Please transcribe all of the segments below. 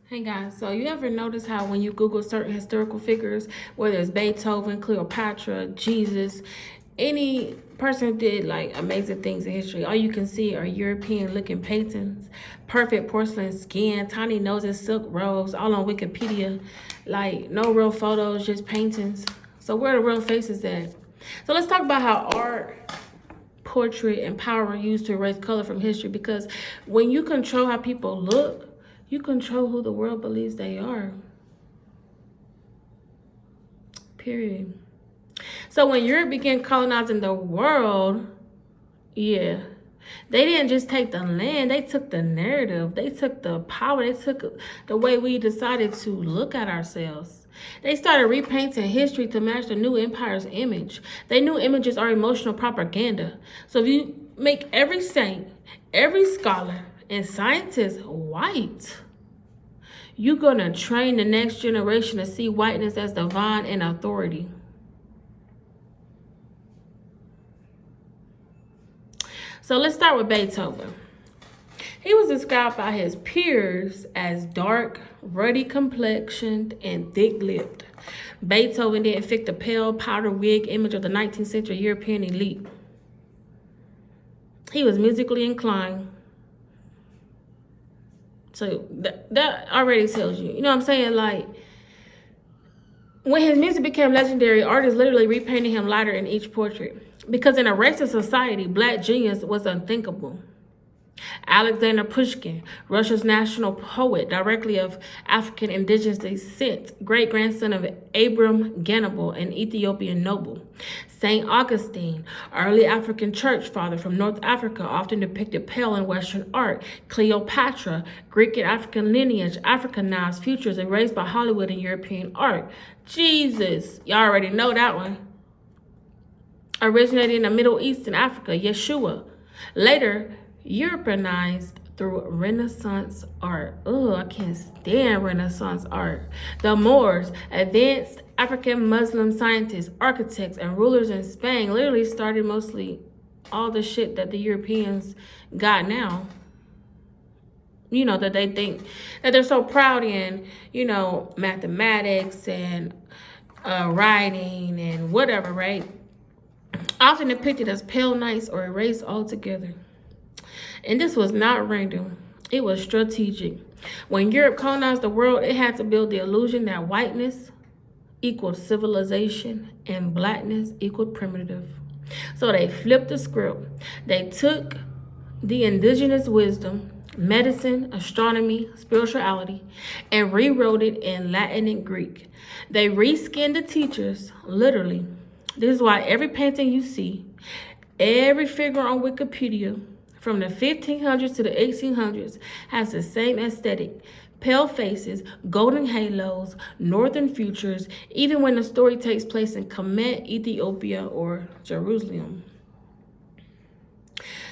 Hey guys, so you ever notice how when you Google certain historical figures, whether it's Beethoven, Cleopatra, Jesus, any person who did like amazing things in history, all you can see are European looking paintings, perfect porcelain skin, tiny noses, silk robes, all on Wikipedia, like no real photos, just paintings. So where are the real faces at? So let's talk about how art, portrait, and power are used to erase color from history, because when you control how people look, you control who the world believes they are. Period. So when Europe began colonizing the world, yeah, they didn't just take the land, they took the narrative, they took the power, they took the way we decided to look at ourselves. They started repainting history to match the new empire's image. They knew images are emotional propaganda. So if you make every saint, every scholar, and scientist white, you're gonna train the next generation to see whiteness as divine and authority. So let's start with Beethoven. He was described by his peers as dark, ruddy complexioned, and thick lipped. Beethoven didn't fit the pale powder wig image of the 19th century European elite. He was musically inclined. So that already tells you. You know what I'm saying? Like, when his music became legendary, artists literally repainted him lighter in each portrait. Because in a racist society, black genius was unthinkable. Alexander Pushkin, Russia's national poet, directly of African indigenous descent, great grandson of Abram Genable, an Ethiopian noble. St. Augustine, early African church father from North Africa, often depicted pale in Western art. Cleopatra, Greek and African lineage, Africanized features erased by Hollywood and European art. Jesus, y'all already know that one. Originated in the Middle East and Africa, Yeshua. Later, Europeanized through Renaissance art. Oh, I can't stand Renaissance art. The Moors, advanced African Muslim scientists, architects, and rulers in Spain literally started mostly all the shit that the Europeans got now. You know, that they think that they're so proud in, mathematics and writing and whatever, right? Often depicted as pale knights or erased altogether. And this was not random, it was strategic. When Europe colonized the world, it had to build the illusion that whiteness equaled civilization and blackness equaled primitive. So they flipped the script. They took the indigenous wisdom, medicine, astronomy, spirituality, and rewrote it in Latin and Greek. They reskinned the teachers, literally. This is why every painting you see, every figure on Wikipedia, from the 1500s to the 1800s, has the same aesthetic. Pale faces, golden halos, northern futures, even when the story takes place in Kemet, Ethiopia, or Jerusalem.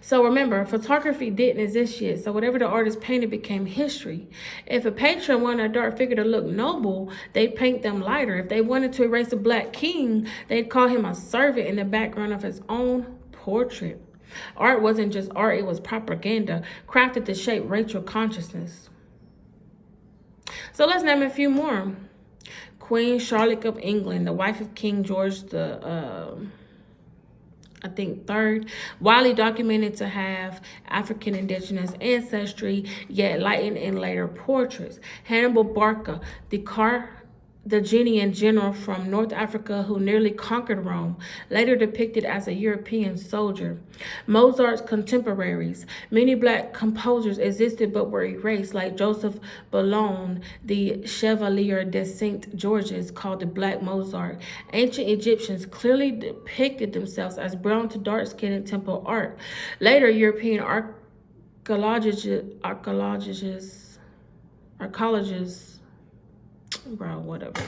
So remember, photography didn't exist yet, so whatever the artist painted became history. If a patron wanted a dark figure to look noble, they'd paint them lighter. If they wanted to erase a black king, they'd call him a servant in the background of his own portrait. Art wasn't just art, it was propaganda, crafted to shape racial consciousness. So let's name a few more. Queen Charlotte of England, the wife of King George third, widely documented to have African indigenous ancestry, yet lightened in later portraits. Hannibal Barca, the Carthaginian general from North Africa who nearly conquered Rome, later depicted as a European soldier. Mozart's contemporaries. Many black composers existed but were erased, like Joseph Boulogne, the Chevalier de Saint Georges, called the Black Mozart. Ancient Egyptians clearly depicted themselves as brown to dark skinned in temple art. Later, European archaeologists, bro, whatever,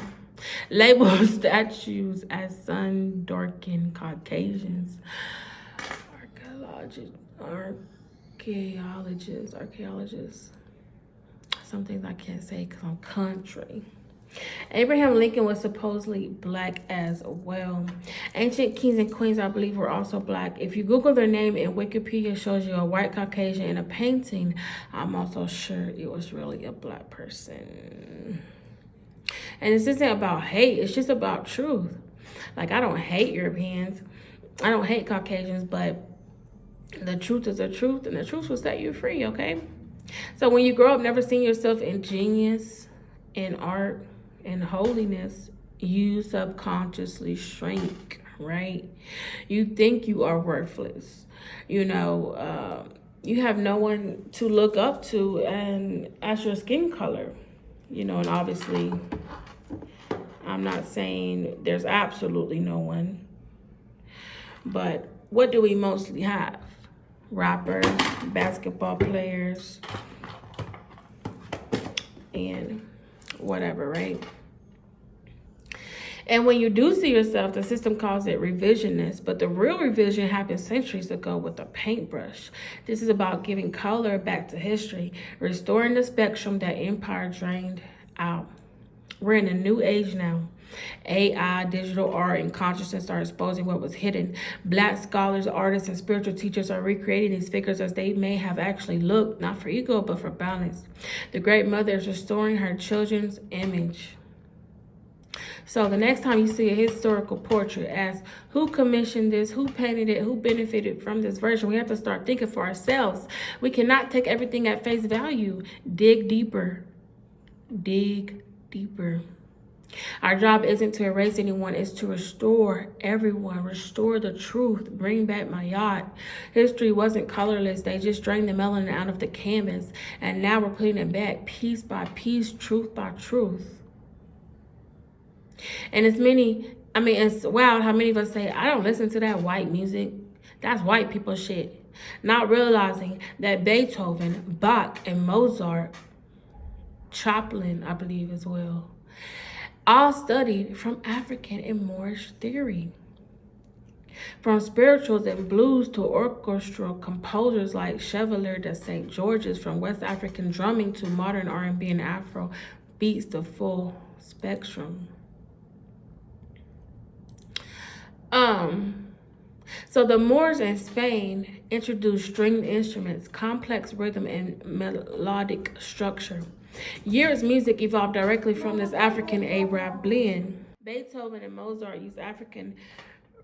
label statues as sun darkened Caucasians. Archaeologists. Some things I can't say because I'm country. Abraham Lincoln was supposedly black as well. Ancient kings and queens, I believe, were also black. If you Google their name and Wikipedia shows you a white Caucasian in a painting, I'm also sure it was really a black person. And this isn't about hate, it's just about truth. Like, I don't hate Europeans, I don't hate Caucasians, but the truth is the truth, and the truth will set you free, okay? So when you grow up never seeing yourself in genius, in art, in holiness, you subconsciously shrink, right? You think you are worthless. You know, you have no one to look up to and as your skin color. You know, and obviously, I'm not saying there's absolutely no one. But what do we mostly have? Rappers, basketball players, and whatever, right? And when you do see yourself, the system calls it revisionist, but the real revision happened centuries ago with a paintbrush. This is about giving color back to history, restoring the spectrum that empire drained out. We're in a new age now. AI, digital art, and consciousness are exposing what was hidden. Black scholars, artists, and spiritual teachers are recreating these figures as they may have actually looked, not for ego, but for balance. The Great Mother is restoring her children's image. So the next time you see a historical portrait, ask who commissioned this, who painted it, who benefited from this version. We have to start thinking for ourselves. We cannot take everything at face value. Dig deeper. Dig deeper. Our job isn't to erase anyone, it's to restore everyone, restore the truth, bring back Mayat. History wasn't colorless, they just drained the melanin out of the canvas, and now we're putting it back piece by piece, truth by truth. And it's wild how many of us say, I don't listen to that white music. That's white people shit. Not realizing that Beethoven, Bach, and Mozart, Chopin, I believe as well, all studied from African and Moorish theory. From spirituals and blues to orchestral composers like Chevalier de St. George's, from West African drumming to modern R&B and Afro beats, the full spectrum. So the Moors in Spain introduced stringed instruments, complex rhythm, and melodic structure. Years music evolved directly from this African Arab blend. Beethoven and Mozart used African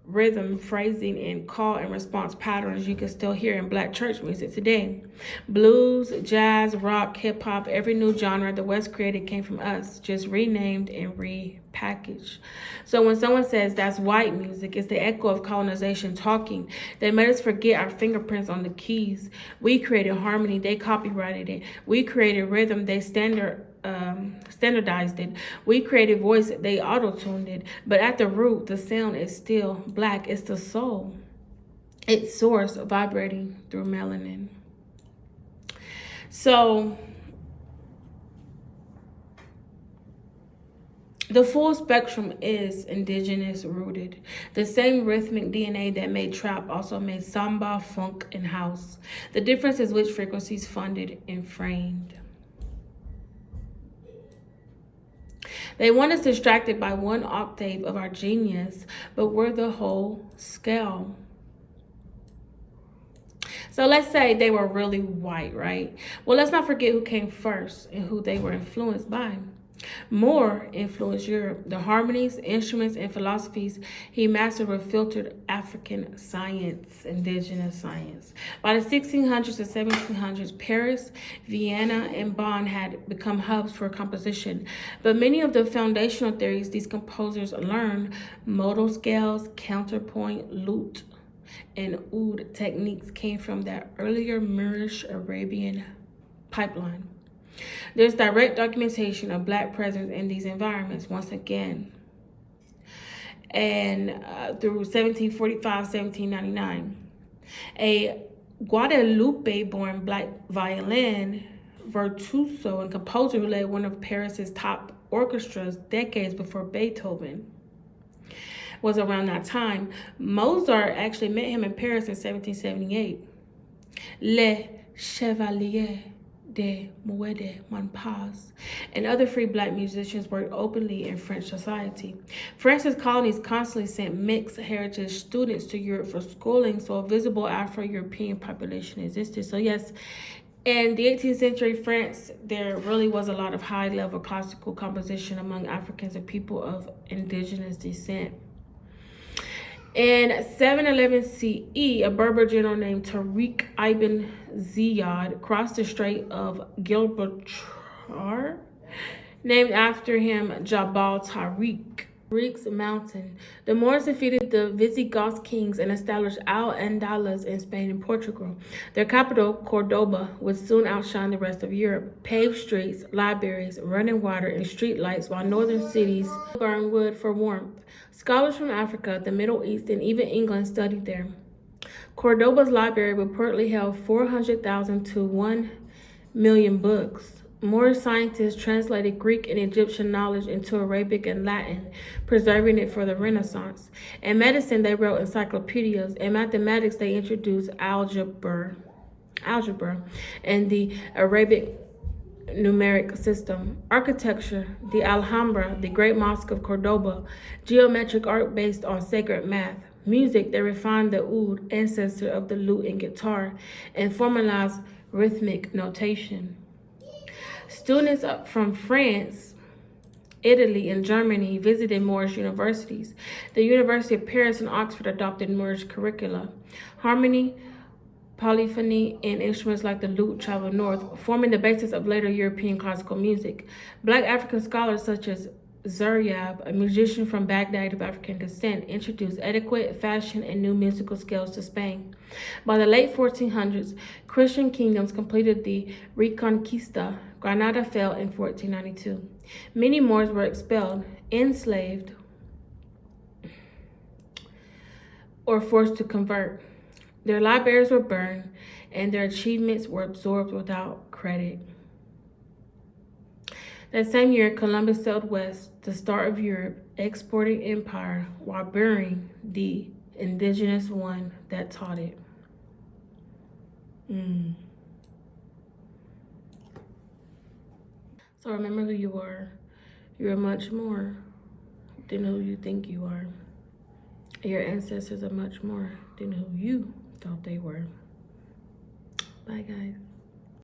rhythm, phrasing, and call and response patterns you can still hear in black church music today. Blues, jazz, rock, hip hop, every new genre the West created came from us, just renamed and repackaged. So when someone says that's white music, it's the echo of colonization talking. They made us forget our fingerprints on the keys. We created harmony, they copyrighted it. We created rhythm, they standardized it. We created voice, they auto-tuned it. But at the root, the sound is still black. It's the soul. It's source vibrating through melanin. So the full spectrum is indigenous rooted. The same rhythmic DNA that made trap also made samba, funk, and house. The difference is which frequencies funded and framed. They want us distracted by one octave of our genius, but we're the whole scale. So let's say they were really white, right? Well, let's not forget who came first and who they were influenced by. Moore influenced Europe. The harmonies, instruments, and philosophies he mastered were filtered African science, indigenous science. By the 1600s and 1700s, Paris, Vienna, and Bonn had become hubs for composition. But many of the foundational theories these composers learned, modal scales, counterpoint, lute, and oud techniques, came from that earlier Moorish Arabian pipeline. There's direct documentation of black presence in these environments once again. And through 1745, 1799, a Guadeloupe-born black violin virtuoso and composer who led one of Paris's top orchestras decades before Beethoven was around that time. Mozart actually met him in Paris in 1778. Le Chevalier de Moede Monpaz, and other free black musicians worked openly in French society. France's colonies constantly sent mixed heritage students to Europe for schooling, so a visible Afro-European population existed. So yes, in the 18th century France, there really was a lot of high-level classical composition among Africans and people of indigenous descent. In 711 CE, a Berber general named Tariq ibn Ziyad crossed the Strait of Gibraltar, named after him Jabal Tariq's mountain. The Moors defeated the Visigoth kings and established Al-Andalus in Spain and Portugal. Their capital, Cordoba, would soon outshine the rest of Europe. Paved streets, libraries, running water, and street lights, while northern cities burned wood for warmth. Scholars from Africa, the Middle East, and even England studied there. Cordoba's library reportedly held 400,000 to 1 million books. More scientists translated Greek and Egyptian knowledge into Arabic and Latin, preserving it for the Renaissance. In medicine, they wrote encyclopedias. In mathematics, they introduced algebra, and the Arabic numeric system. Architecture, the Alhambra, the Great Mosque of Cordoba, geometric art based on sacred math. Music, they refined the oud, ancestor of the lute and guitar, and formalized rhythmic notation. Students from France, Italy, and Germany visited Moorish universities. The University of Paris and Oxford adopted Moorish curricula. Harmony, polyphony, and instruments like the lute traveled north, forming the basis of later European classical music. Black African scholars such as Zuryab, a musician from Baghdad of African descent, introduced etiquette, fashion, and new musical scales to Spain. By the late 1400s, Christian kingdoms completed the Reconquista. Granada fell in 1492. Many Moors were expelled, enslaved, or forced to convert. Their libraries were burned, and their achievements were absorbed without credit. That same year, Columbus sailed west, the start of Europe, exporting empire while burying the indigenous one that taught it. So remember who you are. You are much more than who you think you are. Your ancestors are much more than who you thought they were. Bye, guys.